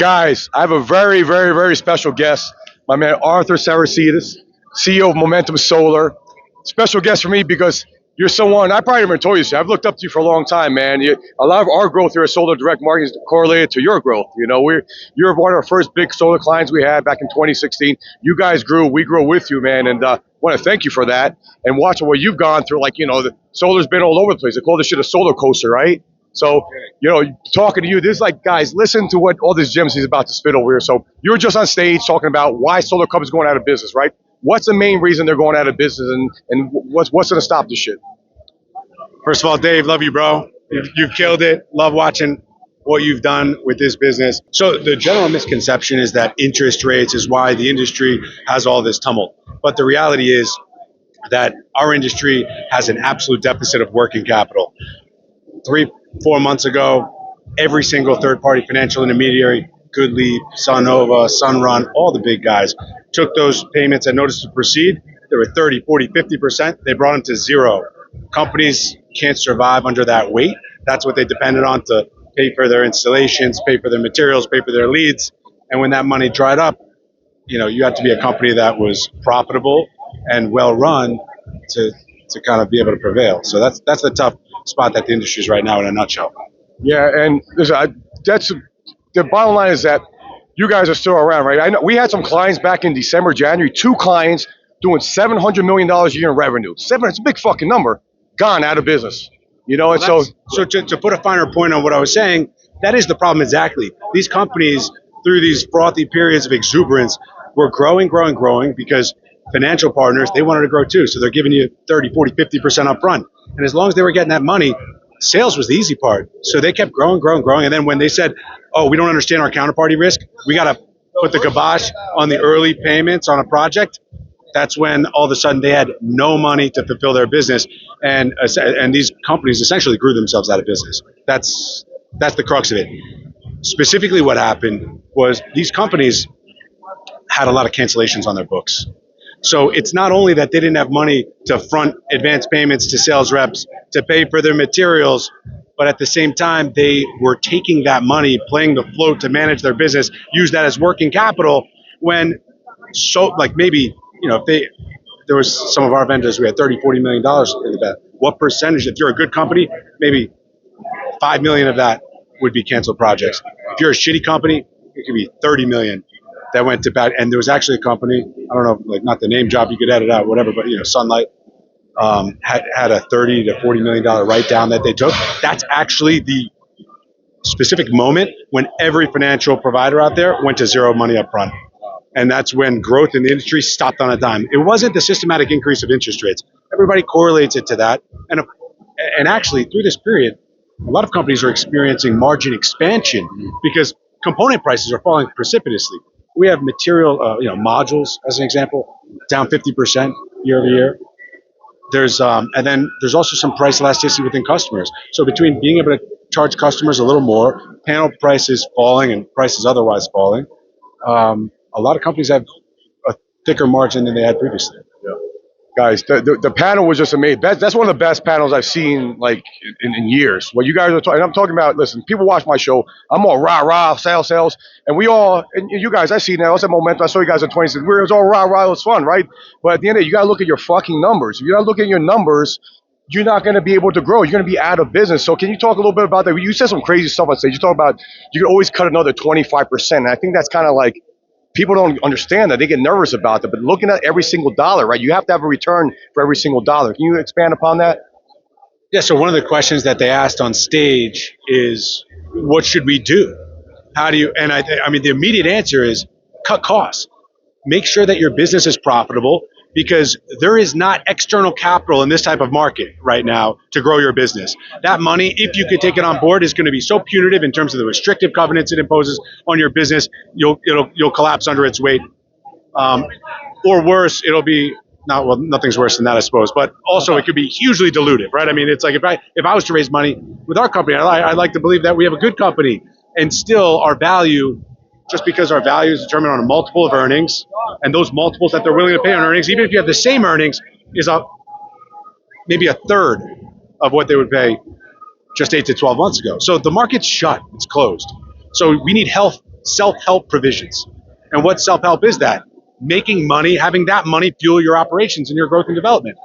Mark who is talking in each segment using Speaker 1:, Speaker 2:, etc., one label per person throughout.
Speaker 1: Guys, I have a very, very, very special guest. My man Arthur Souritzidis, CEO of Momentum Solar. Special guest for me because you're someone I probably never told you. I've looked up to you for a long time, man. A lot of our growth here at Solar Direct Marketing is correlated to your growth. You're one of our first big solar clients we had back in 2016. You guys grew, we grew with you, man, and want to thank you for that. And watching what you've gone through, the solar's been all over the place. They call this shit a solar coaster, right? So, talking to you, this is like, guys, listen to what all these gems he's about to spit over here. So you're just on stage talking about why solar companies going out of business, right? What's the main reason they're going out of business, and what's going to stop this shit?
Speaker 2: First of all, Dave, love you, bro. You've killed it. Love watching what you've done with this business. So the general misconception is that interest rates is why the industry has all this tumult. But the reality is that our industry has an absolute deficit of working capital. 3-4 months ago, every single third-party financial intermediary, Goodleap, Sunnova, Sunrun, all the big guys, took those payments and notice to proceed. They were 30, 40, 50%. They brought them to zero. Companies can't survive under that weight. That's what they depended on to pay for their installations, pay for their materials, pay for their leads. And when that money dried up, you had to be a company that was profitable and well run to kind of be able to prevail. So that's the tough spot that the industry is right now in a nutshell.
Speaker 1: Yeah, and listen, that's the bottom line is that you guys are still around, right? I know we had some clients back in December, January, 2 clients doing $700 million a year in revenue. It's a big fucking number, gone out of business. And so
Speaker 2: to put a finer point on what I was saying, that is the problem exactly. These companies, through these frothy periods of exuberance, were growing because financial partners, they wanted to grow too. So they're giving you 30, 40, 50% up front. And as long as they were getting that money, sales was the easy part. So they kept growing. And then when they said, oh, we don't understand our counterparty risk, we got to put the kibosh on the early payments on a project, that's when all of a sudden they had no money to fulfill their business. And these companies essentially grew themselves out of business. That's the crux of it. Specifically what happened was these companies had a lot of cancellations on their books. So it's not only that they didn't have money to front advance payments to sales reps to pay for their materials, but at the same time, they were taking that money, playing the float to manage their business, use that as working capital when maybe, if there was some of our vendors, we had $30, $40 million in the bet. What percentage, if you're a good company, maybe 5 million of that would be canceled projects. If you're a shitty company, it could be 30 million that went to bad. And there was actually a company, I don't know, not the name job, you could edit out, whatever, but Sunlight had a 30 to $40 million write down that they took. That's actually the specific moment when every financial provider out there went to zero money up front. And that's when growth in the industry stopped on a dime. It wasn't the systematic increase of interest rates. Everybody correlates it to that. And actually, through this period, a lot of companies are experiencing margin expansion because component prices are falling precipitously. We have material, modules, as an example, down 50% year over year. And then there's also some price elasticity within customers. So between being able to charge customers a little more, panel prices falling and prices otherwise falling, a lot of companies have a thicker margin than they had previously.
Speaker 1: Yeah. Guys, the panel was just amazing. That's one of the best panels I've seen in years. What you guys are talking, I'm talking about. Listen, people watch my show. I'm all rah sales, and you guys I see now. It's at Momentum. I saw you guys at 26. It was all rah. It was fun, right? But at the end of it, you got to look at your fucking numbers. If you're not looking at your numbers, you're not going to be able to grow. You're going to be out of business. So can you talk a little bit about that? You said some crazy stuff on stage. You talk about you can always cut another 25%. And I think that's kind of like. People don't understand that. They get nervous about that. But looking at every single dollar, right? You have to have a return for every single dollar. Can you expand upon that?
Speaker 2: Yeah, so one of the questions that they asked on stage is, what should we do? How do you, and I mean, the immediate answer is cut costs. Make sure that your business is profitable because there is not external capital in this type of market right now to grow your business. That money, if you could take it on board, is going to be so punitive in terms of the restrictive covenants it imposes on your business, you'll collapse under its weight. Or worse, it'll be nothing's worse than that, I suppose. But also, it could be hugely dilutive, right? I mean, it's like if I was to raise money with our company, I'd like to believe that we have a good company, and still our value, just because our value is determined on a multiple of earnings, and those multiples that they're willing to pay on earnings, even if you have the same earnings, is maybe a third of what they would pay just 8 to 12 months ago. So the market's shut, it's closed. So we need health self-help provisions. And what self-help is that? Making money, having that money fuel your operations and your growth and development.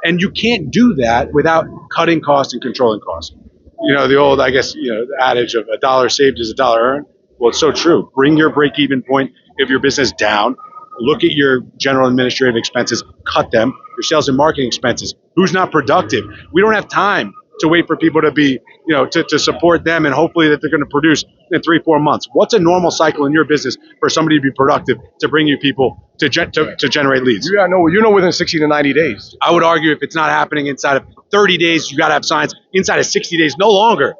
Speaker 2: And you can't do that without cutting costs and controlling costs. The old, I guess, the adage of a dollar saved is a dollar earned. Well, it's so true. Bring your break-even point of your business down. Look at your general administrative expenses, cut them. Your sales and marketing expenses. Who's not productive? We don't have time to wait for people to be, to support them and hopefully that they're going to produce in 3-4 months. What's a normal cycle in your business for somebody to be productive, to bring you people to generate leads?
Speaker 1: You know within 60 to 90 days.
Speaker 2: I would argue if it's not happening inside of 30 days, you got to have signs. Inside of 60 days, no longer.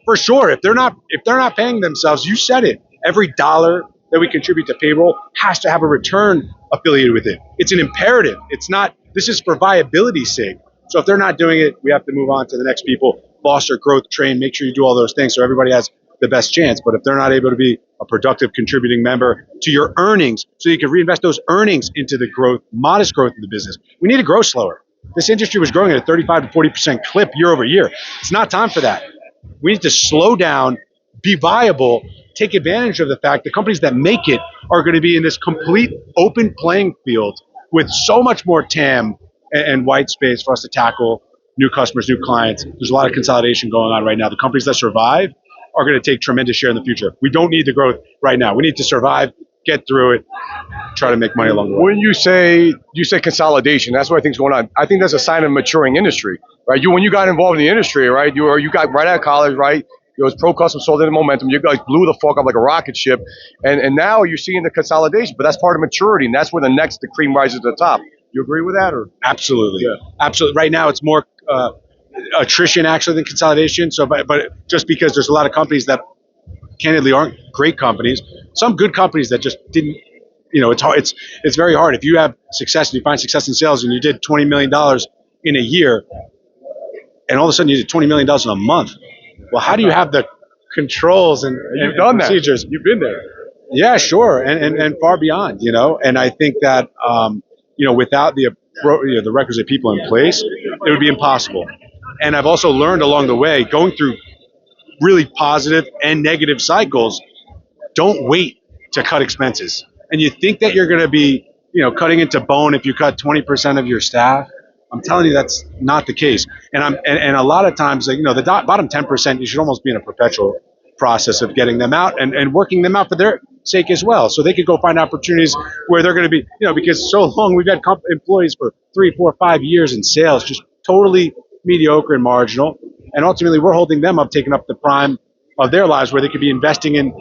Speaker 2: For sure. If they're not paying themselves, you said it. Every dollar that we contribute to payroll has to have a return affiliated with it. It's an imperative. It's not. This is for viability's sake. So if they're not doing it, we have to move on to the next people, foster growth, train, make sure you do all those things so everybody has the best chance. But if they're not able to be a productive contributing member to your earnings, so you can reinvest those earnings into the growth, modest growth of the business, we need to grow slower. This industry was growing at a 35 to 40% clip year over year. It's not time for that. We need to slow down, be viable, take advantage of the fact that companies that make it are going to be in this complete open playing field with so much more TAM and white space for us to tackle new customers, new clients. There's a lot of consolidation going on right now. The companies that survive are going to take tremendous share in the future. We don't need the growth right now. We need to survive, get through it, try to make money along the way.
Speaker 1: When you say consolidation, that's what I think is going on. I think that's a sign of a maturing industry, right? When you got involved in the industry, right? You got right out of college, right? It was pro custom sold into momentum. You guys blew the fuck up like a rocket ship, and now you're seeing the consolidation. But that's part of maturity, and that's where the cream rises to the top. You agree with that, or?
Speaker 2: Absolutely, yeah. Absolutely. Right now, it's more attrition actually than consolidation. So, but just because there's a lot of companies that candidly aren't great companies, some good companies that just didn't. It's hard. It's very hard. If you have success and you find success in sales and you did $20 million in a year, and all of a sudden you did $20 million in a month. Well, how do you have the controls and
Speaker 1: you've done
Speaker 2: procedures?
Speaker 1: You've been there.
Speaker 2: Yeah, sure, and far beyond. And I think that without the requisite people in place, it would be impossible. And I've also learned along the way, going through really positive and negative cycles, don't wait to cut expenses. And you think that you're going to be, cutting into bone if you cut 20% of your staff. I'm telling you, that's not the case. And a lot of times, the bottom 10%, you should almost be in a perpetual process of getting them out and working them out for their sake as well. So they could go find opportunities where they're going to be, because so long we've had employees for 3, 4, 5 years in sales, just totally mediocre and marginal. And ultimately we're holding them up, taking up the prime of their lives where they could be investing in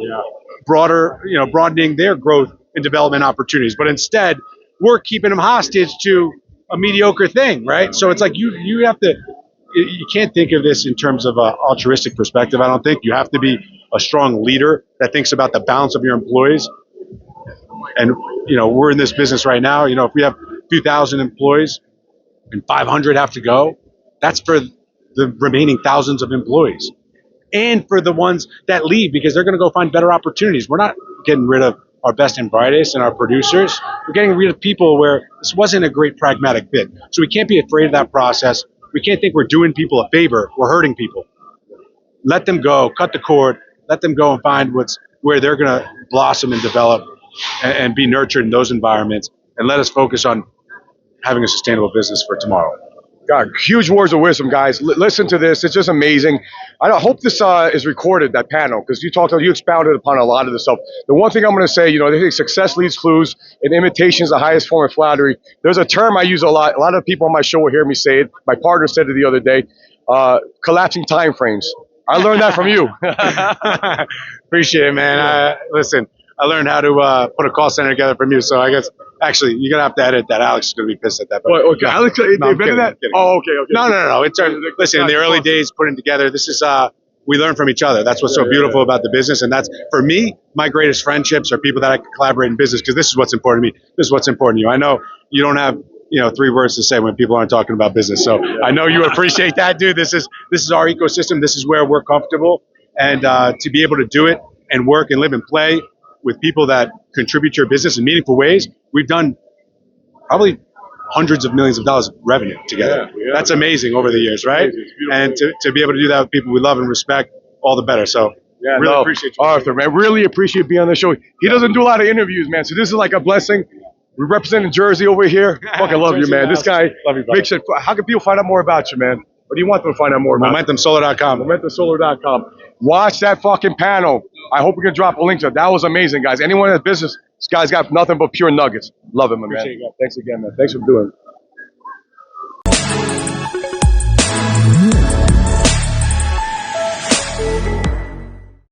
Speaker 2: broader, broadening their growth and development opportunities. But instead, we're keeping them hostage to a mediocre thing, right? So it's like you have to, you can't think of this in terms of an altruistic perspective. I don't think you have to be a strong leader that thinks about the balance of your employees. And we're in this business right now. If we have a few thousand employees and 500 have to go, that's for the remaining thousands of employees, and for the ones that leave because they're going to go find better opportunities. We're not getting rid of our best and brightest and our producers. We're getting rid of people where this wasn't a great pragmatic fit. So we can't be afraid of that process. We can't think we're doing people a favor. We're hurting people. Let them go, cut the cord, let them go and find where they're going to blossom and develop and be nurtured in those environments, and let us focus on having a sustainable business for tomorrow.
Speaker 1: God, huge words of wisdom, guys. Listen to this. It's just amazing. I hope this is recorded, that panel, because you expounded upon a lot of this stuff. The one thing I'm going to say, they say success leaves clues and imitation is the highest form of flattery. There's a term I use a lot. A lot of people on my show will hear me say it. My partner said it the other day, collapsing time frames. I learned that from you.
Speaker 2: Appreciate it, man. Listen, I learned how to put a call center together from you, so I guess actually you're gonna have to edit that. Alex is gonna be pissed at that. But
Speaker 1: okay, Alex, they invented that. Oh, okay.
Speaker 2: No. Listen, in the early days, putting together, this is we learn from each other. That's what's so beautiful about the business, and that's for me. My greatest friendships are people that I can collaborate in business because this is what's important to me. This is what's important to you. I know you don't have 3 words to say when people aren't talking about business, so I know you appreciate that, dude. This is our ecosystem. This is where we're comfortable, and to be able to do it and work and live and play with people that contribute to your business in meaningful ways. We've done probably hundreds of millions of dollars of revenue together. Yeah. That's amazing over the years, right? And to be able to do that with people we love and respect, all the better. So Yeah, really appreciate you.
Speaker 1: Arthur, man. Really appreciate being on the show. He doesn't do a lot of interviews, man. So this is like a blessing. We representing Jersey over here. Fucking love you,
Speaker 2: Jersey
Speaker 1: man. This guy,
Speaker 2: love you, brother.
Speaker 1: big shit. How can people find out more about you, man? What do you want them to find out more about?
Speaker 2: MomentumSolar.com.
Speaker 1: MomentumSolar.com. Watch that fucking panel. I hope we can drop a link to it. That was amazing, guys. Anyone in business, this guy's got nothing but pure nuggets. Love it, my man.
Speaker 2: Appreciate you, guys.
Speaker 1: Thanks again, man. Thanks for doing it.